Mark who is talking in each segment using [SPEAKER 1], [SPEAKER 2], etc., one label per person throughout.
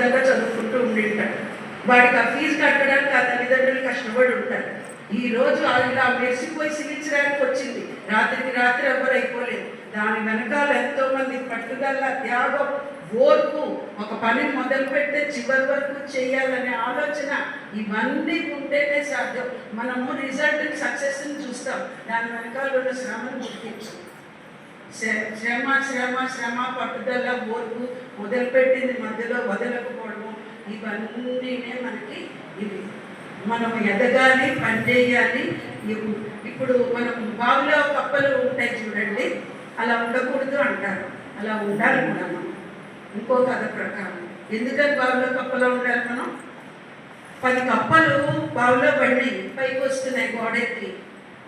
[SPEAKER 1] శుభ్రంగా చదువుకుంటూ ఉండింటాడు. వాడికి ఆ ఫీజు కట్టడానికి ఆ తల్లిదండ్రులు కష్టపడి ఉంటారు. ఈరోజు ఇలా మెరిసిపోయి సిలించడానికి వచ్చింది, రాత్రికి రాత్రి ఎవరు అయిపోలేదు. దాని వెనకాల ఎంతోమంది పట్టుదల, త్యాగం, ఓర్పు, ఒక పని మొదలు పెట్టే చివరి వరకు చేయాలనే ఆలోచన, ఇవన్నీ ఉంటేనే సాధ్యం. మనము రిజల్ట్ సక్సెస్ని చూస్తాం, దాని వెనకాల ఉన్న శ్రమను గుర్తించాం. శ్రమ శ్రమ శ్రమ, పట్టుదల, ఓర్పు, మొదలుపెట్టింది మధ్యలో వదలకపోవడము, ఇవన్నీనే మనకి ఇవి. మనం ఎదగాలి, పనిచేయాలి. ఇప్పుడు మనం బావిలో కప్పలు ఉంటాయి చూడండి, అలా ఉండకూడదు అంటారు, అలా ఉండాలి కూడా మనం. ఇంకో కథ ప్రకారం ఎందుకని బావిలో కప్పలో ఉండాలి మనం? 10 కప్పలు బావిలో పడి పైకి వస్తున్నాయి, గోడెక్కి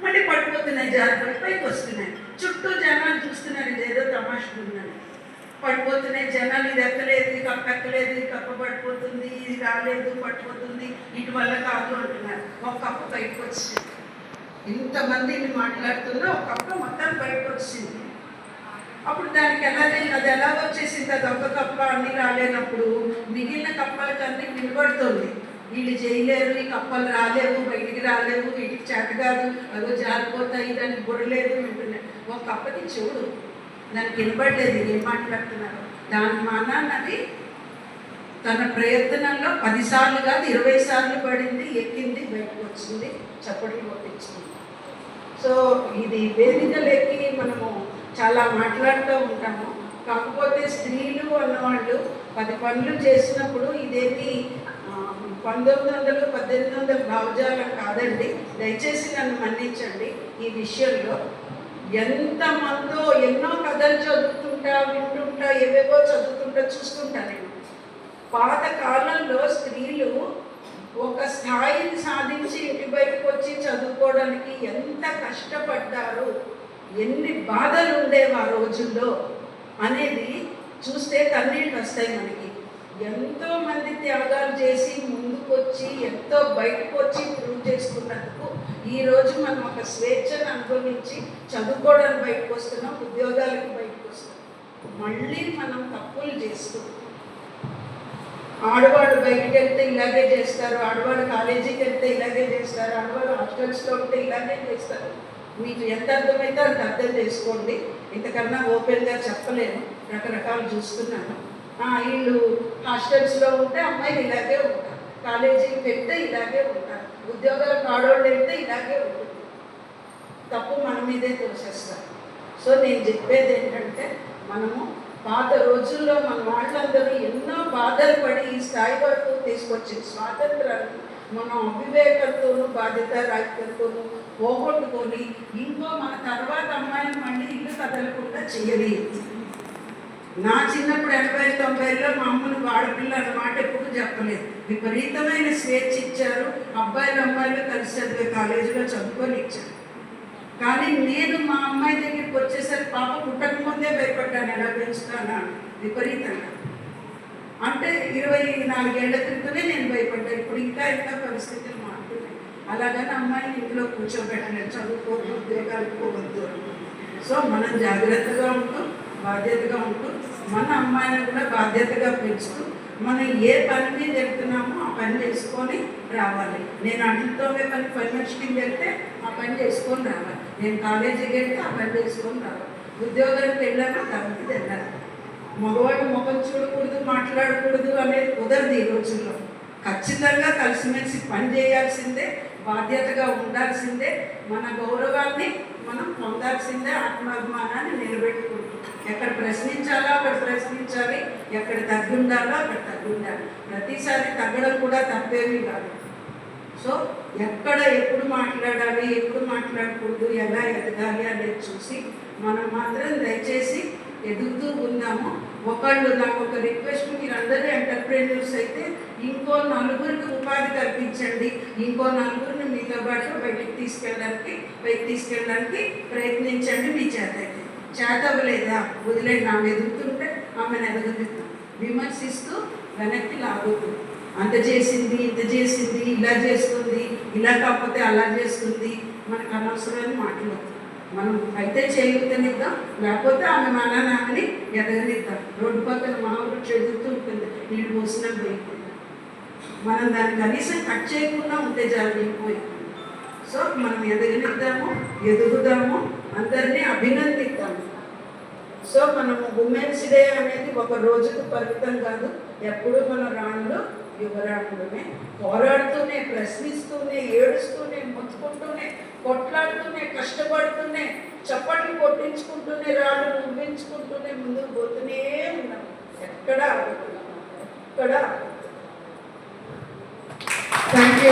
[SPEAKER 1] మళ్ళీ పడిపోతున్నాయి, జారిపడి పైకి వస్తున్నాయి. చుట్టూ జనాలు చూస్తున్నారు, ఇదేదో తమాషా ఉందని. పడిపోతున్నాయి జనాలు, ఇది ఎక్కలేదు, ఇది కప్ప ఎక్కలేదు, ఇది కప్ప పడిపోతుంది, ఇది రాలేదు, పడిపోతుంది, ఇటు వల్ల కాదు అంటున్నారు. ఒక కప్ప బయటకు వచ్చింది. ఇంతమందిని మాట్లాడుతున్నా ఒక కప్ప మొత్తం బయటకు వచ్చింది. అప్పుడు దానికి అది ఎలా వచ్చేసింది? అది ఒక కప్ప అన్నీ రాలేనప్పుడు మిగిలిన కప్పలకి అన్నీ వినబడుతుంది. వీళ్ళు చేయలేరు, ఈ కప్పలు రాలేవు, బయటికి రాలేవు, వీటికి చేత కాదు, అదో జారిపోతాయి, దానికి బుర్రలేదు వింటున్నాయి. ఒక కప్పకి చెవుడు, దానికి వినబడలేదు ఏం మాట్లాడుతున్నారు. దాని మానాన్నది తన ప్రయత్నంలో 10 సార్లు కాదు 20 సార్లు పడింది, ఎక్కింది, బయటకు వచ్చింది, చప్పట్లు కొట్టించింది. సో ఇది వేదికలెక్కి మనము చాలా మాట్లాడుతూ ఉంటాము. కాకపోతే స్త్రీలు అన్నవాళ్ళు 10 పనులు చేసినప్పుడు ఇదేమి 1900, 1800 భావజాలం కాదండి. దయచేసి నన్ను మన్నించండి. ఈ విషయంలో ఎంతమందో ఎన్నో కథలు చదువుతుంటా, వింటుంటా, ఏవేవో చదువుతుంటా, చూస్తుంటా నేను. పాత కాలంలో స్త్రీలు ఒక స్థాయిని సాధించి ఇంటి బయటకు వచ్చి చదువుకోవడానికి ఎంత కష్టపడ్డారు, ఎన్ని బాధలు ఉండేవి ఆ రోజుల్లో అనేది చూస్తే కన్నీళ్ళు వస్తాయి మనకి. ఎంతో మంది త్యాగాలు చేసి ముందుకు వచ్చి ఎంతో బయటకు వచ్చి ప్రూవ్ చేసుకున్నందుకు ఈరోజు మనం ఒక స్వేచ్ఛను అనుభవించి చదువుకోవడానికి బయటకు వస్తున్నాం, ఉద్యోగాలకు బయటకు వస్తున్నాం. మళ్ళీ మనం తప్పులు చేస్తూ, ఆడవాళ్ళు బయటికి వెళ్తే ఇలాగే చేస్తారు, ఆడవాళ్ళు కాలేజీకి వెళ్తే ఇలాగే చేస్తారు, ఆడవాళ్ళు హాస్టల్స్లో ఉంటే ఇలాగే చేస్తారు. మీకు ఎంత అర్థమైతే అంత అర్థం చేసుకోండి. ఇంతకన్నా ఓపెన్గా చెప్పలేను, రకరకాలు చూస్తున్నాను. వీళ్ళు హాస్టల్స్లో ఉంటే అమ్మాయిలు ఇలాగే ఉంటారు, కాలేజీకి వెళ్తే ఇలాగే ఉంటారు, ఉద్యోగాలకు ఆడవాళ్ళు వెళ్తే ఇలాగే ఉంటుంది. తప్పు మన మీదే తోసేస్తారు. సో నేను చెప్పేది ఏంటంటే, మనము పాత రోజుల్లో మన వాళ్ళందరూ ఎన్నో బాధలు పడి ఈ స్థాయి వరకు తీసుకొచ్చిన స్వాతంత్రాన్ని మనం అవివేకంతోనూ బాధ్యత రాహిత్యంతోనూ పోగొట్టుకొని ఇంకో మన తర్వాత అమ్మాయిని మళ్ళీ ఇల్లు కదలకుండా చేయలేదు. నా చిన్నప్పుడు 80-90లో మా అమ్మను ఆడపిల్ల అన్నమాట ఎప్పుడు చెప్పలేదు. విపరీతమైన స్వేచ్ఛ ఇచ్చారు. అబ్బాయిలు అమ్మాయిలు కలిసి చదివే కాలేజీలో చదువుకొని ఇచ్చారు. కానీ నేను మా అమ్మాయి దగ్గరికి వచ్చేసరికి పాప పుట్టకముందే భయపడ్డాను, ఎలా పెంచుతానా విపరీతంగా. అంటే 24 ఏళ్ల క్రితమే నేను భయపడ్డాను. ఇప్పుడు ఇంకా పరిస్థితులు మారుతున్నాయి. అలాగని అమ్మాయిని ఇంట్లో కూర్చోబెట్టలేదు, చదువుకోవద్దు, ఉద్యోగాలకు పోవద్దు. సో మనం జాగ్రత్తగా ఉంటూ, బాధ్యతగా ఉంటూ, మన అమ్మాయిని కూడా బాధ్యతగా పెంచుతూ, మనం ఏ పని మీద వెళ్తున్నామో ఆ పని చేసుకొని రావాలి. నేను అంట్లతోనే పని మనిషికి వెళ్తే ఆ పని చేసుకొని రావాలి. నేను కాలేజీకి వెళ్తే ఆ పని చేసుకొని రావాలి. ఉద్యోగానికి వెళ్ళామా తగ్గి వెళ్ళాలి. మగవాళ్ళు ముఖం చూడకూడదు, మాట్లాడకూడదు అనేది కుదరదు ఈ రోజుల్లో. ఖచ్చితంగా కలిసిమెలిసి పని చేయాల్సిందే, బాధ్యతగా ఉండాల్సిందే, మన గౌరవాన్ని మనం పొందాల్సిందే, ఆత్మాభిమానాన్ని నిలబెట్టుకుంటాం. ఎక్కడ ప్రశ్నించాలో అక్కడ ప్రశ్నించాలి, ఎక్కడ తగ్గి ఉండాలో అక్కడ తగ్గి ఉండాలి. ప్రతిసారి తగ్గడం కూడా తప్పేమీ కాదు. సో ఎక్కడ ఎప్పుడు మాట్లాడాలి, ఎప్పుడు మాట్లాడకూడదు, ఎలా ఎదగాలి అనేది చూసి మనం మాత్రం దయచేసి ఎదుగుతూ ఉందాము. ఒకళ్ళు నాకు ఒక రిక్వెస్ట్, మీరు అందరూ ఎంటర్ప్రెన్యూర్స్ అయితే ఇంకో 4 ఉపాధి కల్పించండి, ఇంకో 4 మీతో పాటు బయటికి తీసుకెళ్ళడానికి ప్రయత్నించండి. మీ చేతవ్వలేదా వదిలేండి. ఆమె ఎదుగుతుంటే ఆమెను ఎదగదిద్దాం. విమర్శిస్తూ వెనక్కి లాగొద్దు. అంత చేసింది, ఇంత చేసింది, ఇలా చేస్తుంది, ఇలా కాకపోతే అలా చేస్తుంది, మనకు అనవసరమైన మాట్లాడదు. మనం అయితే చేయగలుగుతానిద్దాం, లేకపోతే ఆమె ఆమెని ఎదగనిద్దాం. రోడ్డు పక్కన మా ఊరు ఎదుగుతూ ఉంటుంది. నీళ్ళు పోసినా పోయిపోయింది. మనం దాన్ని కనీసం కట్ చేయకుండా ఉంటే చాలు వెళ్ళిపోయింది. సో మనం ఎదుగుదాము, అందరినీ అభినందిద్దాము. సో మనము ఉమెన్స్ డే అనేది ఒక రోజుకు పరిమితం కాదు, ఎప్పుడు మన రాణులు యువరాణులమే, పోరాడుతూనే, ప్రశ్నిస్తూనే, ఏడుస్తూనే, మొత్తుకుంటూనే, కొట్లాడుతూనే, కష్టపడుతూనే, చప్పట్లు కొట్టించుకుంటూనే, రాళ్ళు ముగించుకుంటూనే ముందుకు పోతూనే ఉన్నాం. ఎక్కడా థ్యాంక్ యూ.